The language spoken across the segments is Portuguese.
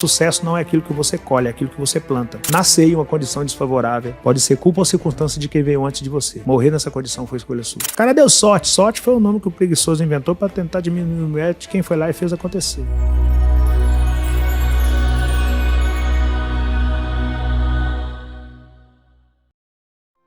Sucesso não é aquilo que você colhe, é aquilo que você planta. Nascer em uma condição desfavorável pode ser culpa ou circunstância de quem veio antes de você. Morrer nessa condição foi escolha sua. O cara deu sorte. Sorte foi o nome que o preguiçoso inventou para tentar diminuir o mérito de quem foi lá e fez acontecer.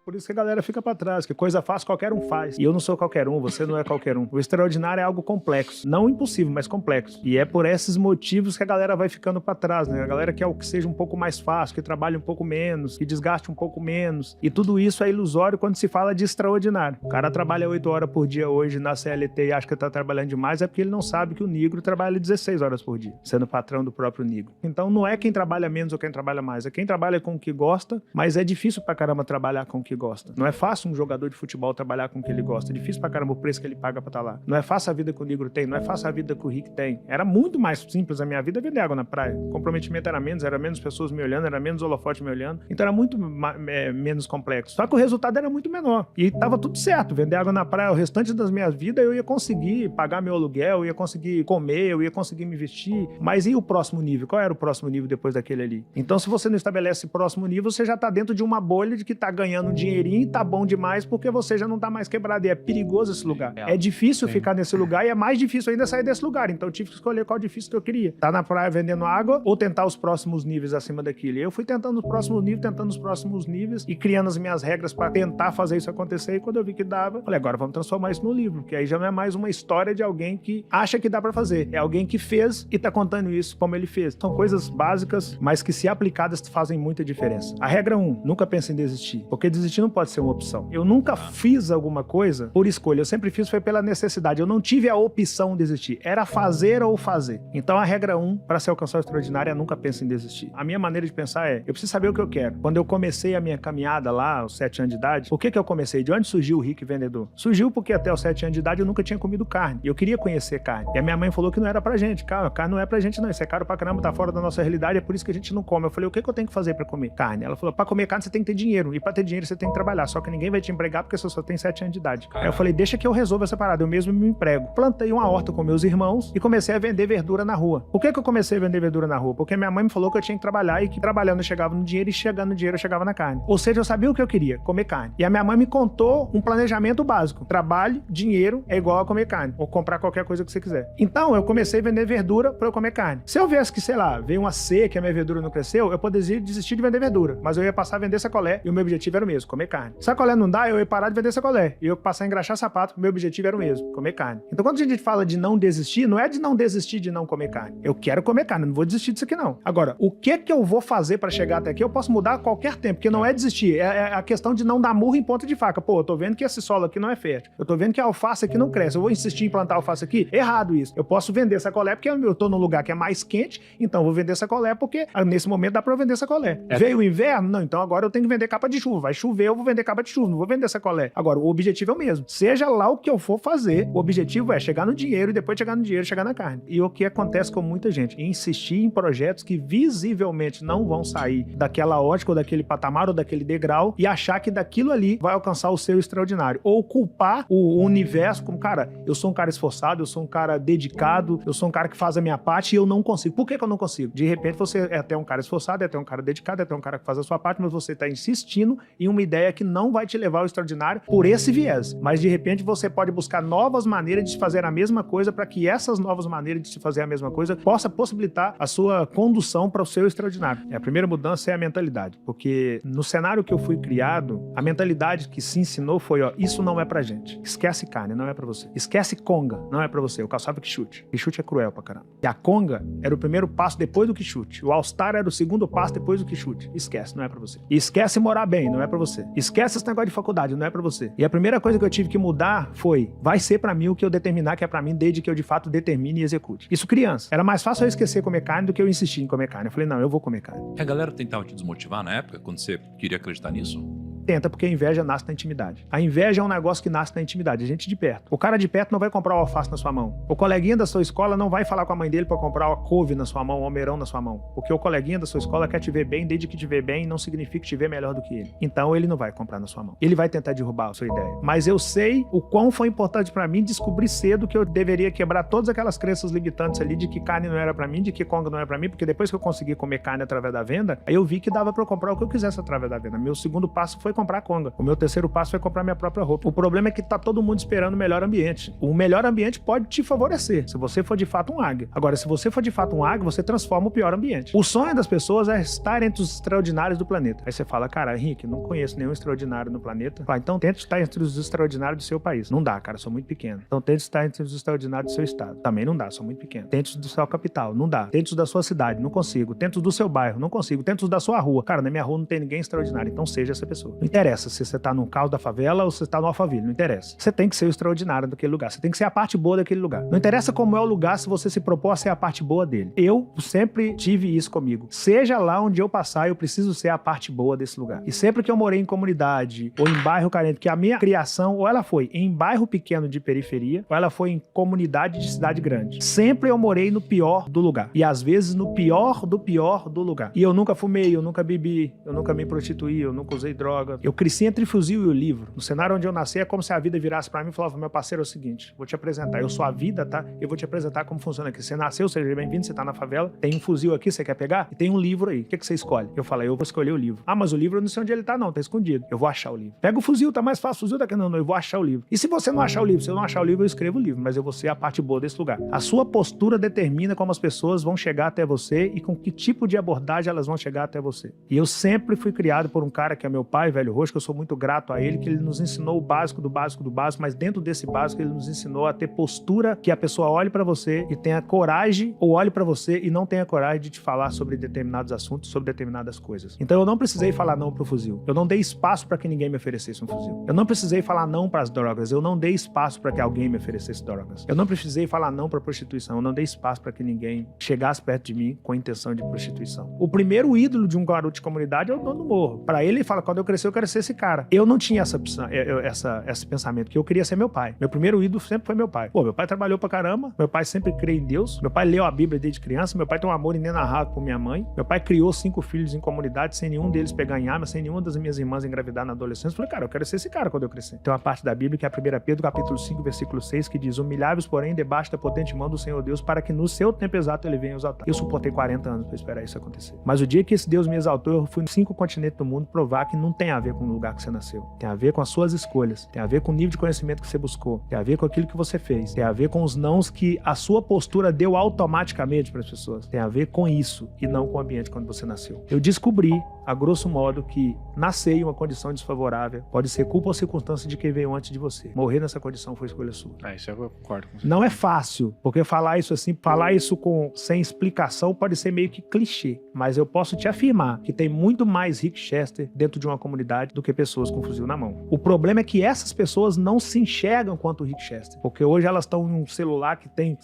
Por isso que a galera fica pra trás, que coisa fácil qualquer um faz. E eu não sou qualquer um, você não é qualquer um. O extraordinário é algo complexo. Não impossível, mas complexo. E é por esses motivos que a galera vai ficando pra trás, né? A galera quer o que seja um pouco mais fácil, que trabalhe um pouco menos, que desgaste um pouco menos. E tudo isso é ilusório quando se fala de extraordinário. O cara trabalha 8 horas por dia hoje na CLT e acha que tá trabalhando demais, é porque ele não sabe que o negro trabalha 16 horas por dia, sendo patrão do próprio negro. Então não é quem trabalha menos ou quem trabalha mais, é quem trabalha com o que gosta, mas é difícil pra caramba trabalhar com o que gosta. Não é fácil um jogador de futebol trabalhar com o que ele gosta. É difícil pra caramba o preço que ele paga pra estar lá. Não é fácil a vida que o negro tem, não é fácil a vida que o Rick tem. Era muito mais simples a minha vida vender água na praia. O comprometimento era menos pessoas me olhando, era menos holofote me olhando. Então era muito menos complexo. Só que o resultado era muito menor. E tava tudo certo. Vender água na praia o restante das minhas vidas, eu ia conseguir pagar meu aluguel, eu ia conseguir comer, eu ia conseguir me vestir. Mas e o próximo nível? Qual era o próximo nível depois daquele ali? Então se você não estabelece o próximo nível, você já tá dentro de uma bolha de que tá ganhando um dinheirinho e tá bom demais porque você já não tá mais quebrado. E é perigoso esse lugar. É difícil ficar nesse lugar e é mais difícil ainda sair desse lugar. Então eu tive que escolher qual difícil que eu queria. Tá na praia vendendo água ou tentar os próximos níveis acima daquilo. E eu fui tentando os próximos níveis e criando as minhas regras pra tentar fazer isso acontecer. E quando eu vi que dava, falei, agora vamos transformar isso no livro. Que aí já não é mais uma história de alguém que acha que dá pra fazer. É alguém que fez e tá contando isso como ele fez. São coisas básicas, mas que se aplicadas fazem muita diferença. A regra 1, nunca pense em desistir. Porque desistir não pode ser uma opção. Eu nunca fiz alguma coisa por escolha. Eu sempre fiz foi pela necessidade. Eu não tive a opção de desistir. Era fazer ou fazer. Então a regra 1, para se alcançar o extraordinário, é nunca pense em desistir. A minha maneira de pensar é, eu preciso saber o que eu quero. Quando eu comecei a minha caminhada lá, aos 7 anos de idade, por que eu comecei? De onde surgiu o Rick Vendedor? Surgiu porque até os 7 anos de idade eu nunca tinha comido carne. E eu queria conhecer carne. E a minha mãe falou que não era pra gente. Cara, carne não é pra gente não. Isso é caro pra caramba, tá fora da nossa realidade, é por isso que a gente não come. Eu falei, o que eu tenho que fazer pra comer carne? Ela falou, pra comer carne você tem que ter dinheiro. E pra ter dinheiro você tem que trabalhar. Só que ninguém vai te empregar porque você só tem 7 anos de idade. Aí eu falei, deixa que eu resolvo essa parada, eu mesmo me emprego. Plantei uma horta com meus irmãos e comecei a vender verdura na rua. Por que eu comecei a vender verdura na rua? Porque minha mãe me falou que eu tinha que trabalhar e que trabalhando eu chegava no dinheiro e chegando no dinheiro eu chegava na carne. Ou seja, eu sabia o que eu queria, comer carne. E a minha mãe me contou um planejamento básico. Trabalho, dinheiro é igual a comer carne. Ou comprar qualquer coisa que você quiser. Então eu comecei a vender verdura pra eu comer carne. Se eu viesse que, sei lá, veio uma seca e a minha verdura não cresceu, eu poderia desistir de vender verdura. Mas eu ia passar a vender sacolé e o meu objetivo era o mesmo, comer carne. Sacolé não dá, eu ia parar de vender sacolé. E eu passar a engraxar sapato, meu objetivo era o mesmo, comer carne. Então quando a gente fala de não desistir, não é de não desistir de não comer carne. Eu quero comer carne, não vou desistir disso aqui não. Agora, o que eu vou fazer pra chegar até aqui, eu posso mudar a qualquer tempo, porque não é desistir, é a questão de não dar murro em ponta de faca. Pô, eu tô vendo que esse solo aqui não é fértil. Eu tô vendo que a alface aqui não cresce. Eu vou insistir em plantar alface aqui? Errado isso. Eu posso vender sacolé porque eu tô num lugar que é mais quente, então eu vou vender sacolé porque nesse momento dá pra eu vender sacolé. Veio o inverno? Não, então agora eu tenho que vender capa de chuva. Vai chover, eu vou vender capa de chuva, não vou vender sacolé. Agora, o objetivo é o mesmo. Seja lá o que eu for fazer, o objetivo é chegar no dinheiro e depois chegar no dinheiro, chegar na carne. E o que acontece com muita gente? Insistir em projetos que visivelmente não vão sair daquela ótica ou daquele patamar ou daquele degrau e achar que daquilo ali vai alcançar o seu extraordinário. Ou culpar o universo como, cara, eu sou um cara esforçado, eu sou um cara dedicado, eu sou um cara que faz a minha parte e eu não consigo. Por que eu não consigo? De repente você é até um cara esforçado, é até um cara dedicado, é até um cara que faz a sua parte, mas você tá insistindo em uma ideia que não vai te levar ao extraordinário por esse viés. Mas de repente você pode buscar novas maneiras de se fazer a mesma coisa para que essas novas maneiras de se fazer a mesma coisa possa possibilitar a sua condução para o seu extraordinário. A primeira mudança é a mentalidade, porque no cenário que eu fui criado, a mentalidade que se ensinou foi, ó, isso não é pra gente. Esquece carne, não é pra você. Esquece conga, não é pra você. Eu caçava quichute. Quichute é cruel pra caramba. E a conga era o primeiro passo depois do quichute. O all-star era o segundo passo depois do quichute. Esquece, não é pra você. E esquece morar bem, não é pra você. Esquece esse negócio de faculdade, não é pra você. E a primeira coisa que eu tive que mudar foi, vai ser pra mim o que eu determinar que é pra mim, desde que eu de fato determine e execute. Isso criança. Era mais fácil eu esquecer comer carne do que eu insistir em comer carne. Eu falei, não, eu vou comer carne. A galera tentava te desmotivar na época, quando você queria acreditar nisso? Tenta, porque a inveja nasce na intimidade. A inveja é um negócio que nasce na intimidade, a gente de perto. O cara de perto não vai comprar o alface na sua mão. O coleguinha da sua escola não vai falar com a mãe dele para comprar a couve na sua mão, o almeirão na sua mão. Porque o coleguinha da sua escola quer te ver bem, desde que te ver bem não significa te ver melhor do que ele. Então ele não vai comprar na sua mão. Ele vai tentar derrubar a sua ideia. Mas eu sei o quão foi importante para mim descobrir cedo que eu deveria quebrar todas aquelas crenças limitantes ali de que carne não era para mim, de que conga não era para mim, porque depois que eu consegui comer carne através da venda, aí eu vi que dava para eu comprar o que eu quisesse através da venda. Meu segundo passo foi comprar conga. O meu terceiro passo foi comprar minha própria roupa. O problema é que tá todo mundo esperando o melhor ambiente. O melhor ambiente pode te favorecer, se você for de fato um águia. Agora, se você for de fato um águia, você transforma o pior ambiente. O sonho das pessoas é estar entre os extraordinários do planeta. Aí você fala, cara, Henrique, não conheço nenhum extraordinário no planeta. Fala, então tente estar entre os extraordinários do seu país. Não dá, cara, sou muito pequeno. Então tente estar entre os extraordinários do seu estado. Também não dá, sou muito pequeno. Tente os do sua capital. Não dá. Tente os da sua cidade. Não consigo. Tente os do seu bairro. Não consigo. Tente os da sua rua. Cara, na minha rua não tem ninguém extraordinário. Então seja essa pessoa. Não interessa se você tá no caos da favela ou se você tá no Alphaville. Não interessa. Você tem que ser o extraordinário daquele lugar. Você tem que ser a parte boa daquele lugar. Não interessa como é o lugar se você se propor a ser a parte boa dele. Eu sempre tive isso comigo. Seja lá onde eu passar, eu preciso ser a parte boa desse lugar. E sempre que eu morei em comunidade ou em bairro carente, que a minha criação, ou ela foi em bairro pequeno de periferia, ou ela foi em comunidade de cidade grande. Sempre eu morei no pior do lugar. E às vezes no pior do lugar. E eu nunca fumei, eu nunca bebi, eu nunca me prostituí, eu nunca usei droga. Eu cresci entre o fuzil e o livro. No cenário onde eu nasci é como se a vida virasse pra mim e falava, meu parceiro, é o seguinte, vou te apresentar, eu sou a vida, tá? Eu vou te apresentar como funciona aqui. Você nasceu, seja bem-vindo, você tá na favela, tem um fuzil aqui, você quer pegar? E tem um livro aí. O que você escolhe? Eu falei, eu vou escolher o livro. Ah, mas o livro eu não sei onde ele tá, não, tá escondido. Eu vou achar o livro. Pega o fuzil, tá mais fácil, o fuzil daqui. Não, eu vou achar o livro. E se você não achar o livro? Se eu não achar o livro, eu escrevo o livro, mas eu vou ser a parte boa desse lugar. A sua postura determina como as pessoas vão chegar até você e com que tipo de abordagem elas vão chegar até você. E eu sempre fui criado por um cara que é meu pai, Velho Roxo, que eu sou muito grato a ele, que ele nos ensinou o básico do básico do básico, mas dentro desse básico ele nos ensinou a ter postura que a pessoa olhe pra você e tenha coragem, ou olhe pra você e não tenha coragem de te falar sobre determinados assuntos, sobre determinadas coisas. Então eu não precisei falar não pro fuzil. Eu não dei espaço pra que ninguém me oferecesse um fuzil. Eu não precisei falar não pras drogas. Eu não dei espaço pra que alguém me oferecesse drogas. Eu não precisei falar não pra prostituição. Eu não dei espaço pra que ninguém chegasse perto de mim com a intenção de prostituição. O primeiro ídolo de um garoto de comunidade é o dono do morro. Pra ele fala, quando eu crescer, eu quero ser esse cara. Eu não tinha esse pensamento, que eu queria ser meu pai. Meu primeiro ídolo sempre foi meu pai. Pô, meu pai trabalhou pra caramba. Meu pai sempre crê em Deus. Meu pai leu a Bíblia desde criança. Meu pai tem um amor inenarrável por minha mãe. Meu pai criou 5 filhos em comunidade, sem nenhum deles pegar em arma, sem nenhuma das minhas irmãs engravidar na adolescência. Eu falei, cara, eu quero ser esse cara quando eu crescer. Tem uma parte da Bíblia que é a 1 Pedro, capítulo 5, versículo 6, que diz, humilhai-vos, porém, debaixo da potente mão do Senhor Deus, para que no seu tempo exato ele venha exaltar. Eu suportei 40 anos para esperar isso acontecer. Mas o dia que esse Deus me exaltou, eu fui em 5 continentes do mundo provar que não tem a ver com o lugar que você nasceu. Tem a ver com as suas escolhas. Tem a ver com o nível de conhecimento que você buscou. Tem a ver com aquilo que você fez. Tem a ver com os nãos que a sua postura deu automaticamente para as pessoas. Tem a ver com isso e não com o ambiente quando você nasceu. Eu descobri, a grosso modo, que nascer em uma condição desfavorável pode ser culpa ou circunstância de quem veio antes de você. Morrer nessa condição foi escolha sua. Isso eu concordo com você. Não é fácil, porque falar isso assim, falar isso sem explicação pode ser meio que clichê. Mas eu posso te afirmar que tem muito mais Rick Chester dentro de uma comunidade do que pessoas com fuzil na mão. O problema é que essas pessoas não se enxergam quanto o Rick Chester. Porque hoje elas estão em um celular que tem...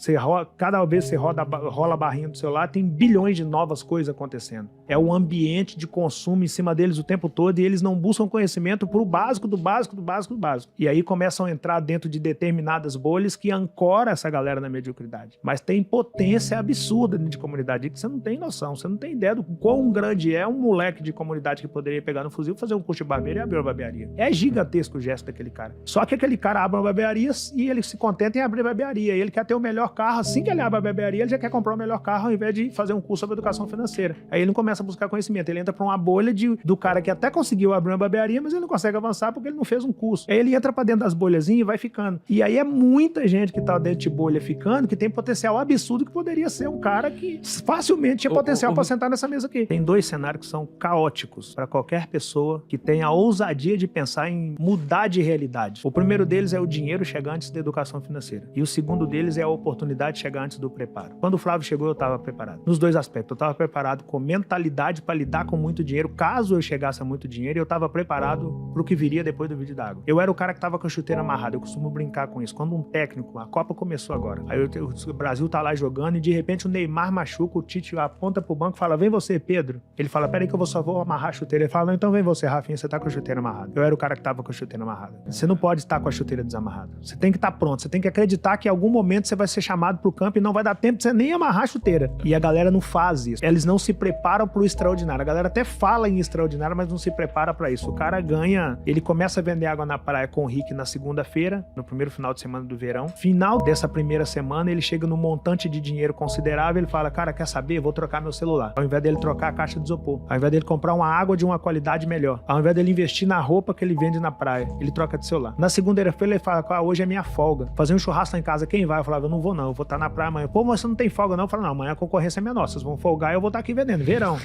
cada vez que você rola a barrinha do celular, tem bilhões de novas coisas acontecendo. É um ambiente de consumo em cima deles o tempo todo e eles não buscam conhecimento pro básico do básico do básico do básico. E aí começam a entrar dentro de determinadas bolhas que ancoram essa galera na mediocridade. Mas tem potência absurda dentro de comunidade que você não tem noção, você não tem ideia do quão grande é um moleque de comunidade que poderia pegar no fuzil, fazer um curso de barbeiro e abrir uma barbearia. É gigantesco o gesto daquele cara. Só que aquele cara abre uma barbearia e ele se contenta em abrir a barbearia. Ele quer ter o melhor carro. Assim que ele abre a barbearia, ele já quer comprar o melhor carro ao invés de fazer um curso sobre educação financeira. Aí ele não começa a buscar conhecimento. Ele entra pra uma bolha do cara que até conseguiu abrir uma barbearia, mas ele não consegue avançar porque ele não fez um curso. Aí ele entra pra dentro das bolhazinhas e vai ficando. E aí é muita gente que tá dentro de bolha ficando, que tem potencial absurdo, que poderia ser um cara que facilmente tinha potencial pra sentar nessa mesa aqui. Tem 2 cenários que são caóticos pra qualquer pessoa que tenha a ousadia de pensar em mudar de realidade. O primeiro deles é o dinheiro chegar antes da educação financeira. E o segundo deles é a oportunidade chegar antes do preparo. Quando o Flávio chegou, eu estava preparado. Nos 2 aspectos. Eu estava preparado com mentalidade para lidar com muito dinheiro, caso eu chegasse a muito dinheiro, e eu estava preparado para o que viria depois do vídeo d'água. Eu era o cara que estava com a chuteira amarrada. Eu costumo brincar com isso. Quando um técnico, a Copa começou agora, aí o Brasil tá lá jogando e de repente o Neymar machuca, o Tite aponta pro banco e fala, vem você, Pedro. Ele fala, peraí que eu só vou amarrar a chuteira. Ele fala, não, então vem você, Rafa. afim, você tá com a chuteira amarrada. Eu era o cara que tava com a chuteira amarrada. Você não pode estar com a chuteira desamarrada. Você tem que estar pronto, você tem que acreditar que em algum momento você vai ser chamado pro campo e não vai dar tempo de você nem amarrar a chuteira. E a galera não faz isso. Eles não se preparam pro extraordinário. A galera até fala em extraordinário, mas não se prepara pra isso. O cara ganha, ele começa a vender água na praia com o Rick na segunda-feira, no primeiro final de semana do verão. Final dessa primeira semana, ele chega num montante de dinheiro considerável, ele fala, cara, quer saber? Vou trocar meu celular. Ao invés dele trocar a caixa de isopor, ao invés dele comprar uma água de uma qualidade melhor, ao invés dele investir na roupa que ele vende na praia, ele troca de celular. Na segunda-feira ele fala, hoje é minha folga. Fazer um churrasco lá em casa, quem vai? Eu falava, eu não vou não, eu vou estar na praia amanhã. Pô, mas você não tem folga não? Eu falo, não, amanhã a concorrência é menor, vocês vão folgar e eu vou estar aqui vendendo, verão.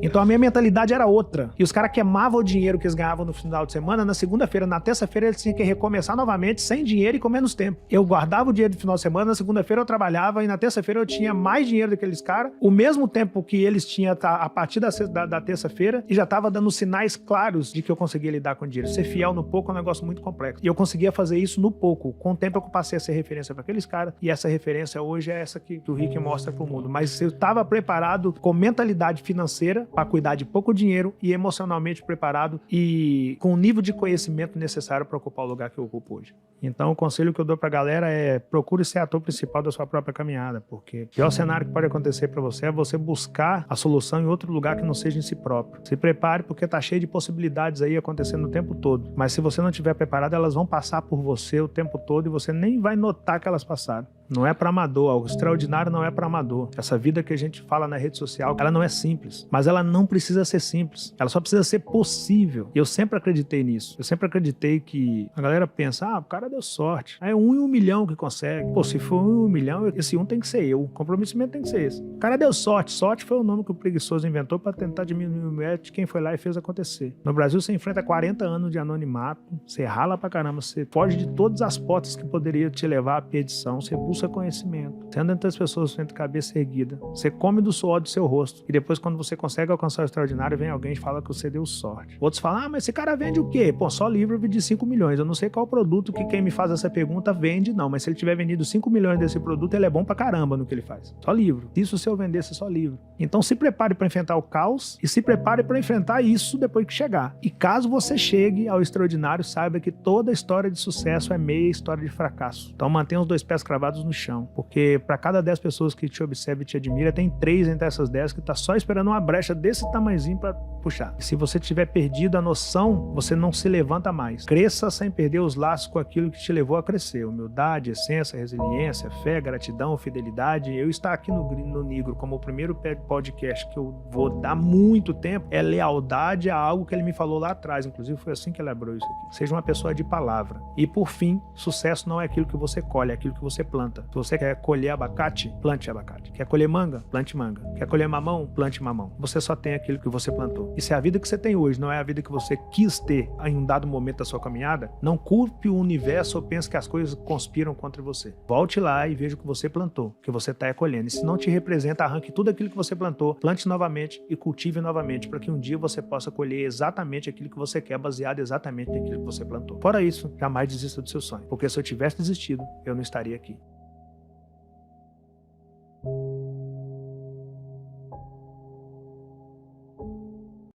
Então a minha mentalidade era outra. E os caras queimavam o dinheiro que eles ganhavam no final de semana, na segunda-feira, na terça-feira eles tinham que recomeçar novamente, sem dinheiro e com menos tempo. Eu guardava o dinheiro do final de semana, na segunda-feira eu trabalhava e na terça-feira eu tinha mais dinheiro daqueles caras, o mesmo tempo que eles tinham a partir da terça-feira, e já estava dando sinais claros de que eu conseguia lidar com o dinheiro. Ser fiel no pouco é um negócio muito complexo. E eu conseguia fazer isso no pouco. Com o tempo eu passei a ser referência para aqueles caras, e essa referência hoje é essa que o Rick mostra pro mundo. Mas eu estava preparado com mentalidade financeira para cuidar de pouco dinheiro e emocionalmente preparado e com o nível de conhecimento necessário para ocupar o lugar que eu ocupo hoje. Então o conselho que eu dou pra galera é procure ser ator principal da sua própria caminhada, porque o pior cenário que pode acontecer pra você é você buscar a solução em outro lugar que não seja em si próprio. Se prepare, porque tá cheio de possibilidades aí acontecendo o tempo todo, mas se você não estiver preparado, elas vão passar por você o tempo todo e você nem vai notar que elas passaram. Não é para amador, algo extraordinário não é para amador. Essa vida que a gente fala na rede social, ela não é simples, mas ela não precisa ser simples, ela só precisa ser possível. E eu sempre acreditei nisso, eu sempre acreditei que a galera pensa, o cara deu sorte, é 1 em 1 milhão que consegue. Pô, se for 1 em 1 milhão, esse 1 tem que ser eu, o comprometimento tem que ser esse. O cara deu sorte, sorte foi o nome que o preguiçoso inventou para tentar diminuir o mérito de quem foi lá e fez acontecer. No Brasil você enfrenta 40 anos de anonimato, você rala pra caramba, você foge de todas as portas que poderiam te levar à perdição, você busca conhecimento, você anda entre as pessoas frente cabeça erguida, você come do suor do seu rosto, e depois quando você consegue alcançar o extraordinário, vem alguém e fala que você deu sorte. Outros falam, mas esse cara vende o quê? Pô, só livro de 5 milhões, eu não sei qual produto que quem me faz essa pergunta vende, não, mas se ele tiver vendido 5 milhões desse produto, ele é bom pra caramba no que ele faz. Só livro. Isso se eu vendesse só livro. Então se prepare para enfrentar o caos e se prepare para enfrentar isso depois que chegar. E caso você chegue ao extraordinário, saiba que toda história de sucesso é meia história de fracasso. Então mantenha os 2 pés cravados no chão, porque para cada 10 pessoas que te observam e te admiram, tem 3 entre essas 10 que tá só esperando uma brecha desse tamanhozinho para puxar. E se você tiver perdido a noção, você não se levanta mais. Cresça sem perder os laços com aquilo que te levou a crescer. Humildade, essência, resiliência, fé, gratidão, fidelidade. Eu estar aqui no Nigro como o primeiro podcast que eu vou dar muito tempo é lealdade a algo que ele me falou lá atrás. Inclusive foi assim que ele elaborou isso aqui. Seja uma pessoa de palavra. E por fim, sucesso não é aquilo que você colhe, é aquilo que você planta. Se você quer colher abacate, plante abacate. Quer colher manga? Plante manga. Quer colher mamão? Plante mamão. Você só tem aquilo que você plantou. E se a vida que você tem hoje não é a vida que você quis ter em um dado momento da sua caminhada, não culpe o universo ou pense que as coisas conspiram contra você. Volte lá e veja o que você plantou, o que você está colhendo. E se não te representa, arranque tudo aquilo que você plantou, plante novamente e cultive novamente, para que um dia você possa colher exatamente aquilo que você quer, baseado exatamente naquilo que você plantou. Fora isso, jamais desista do seu sonho, porque se eu tivesse desistido, eu não estaria aqui.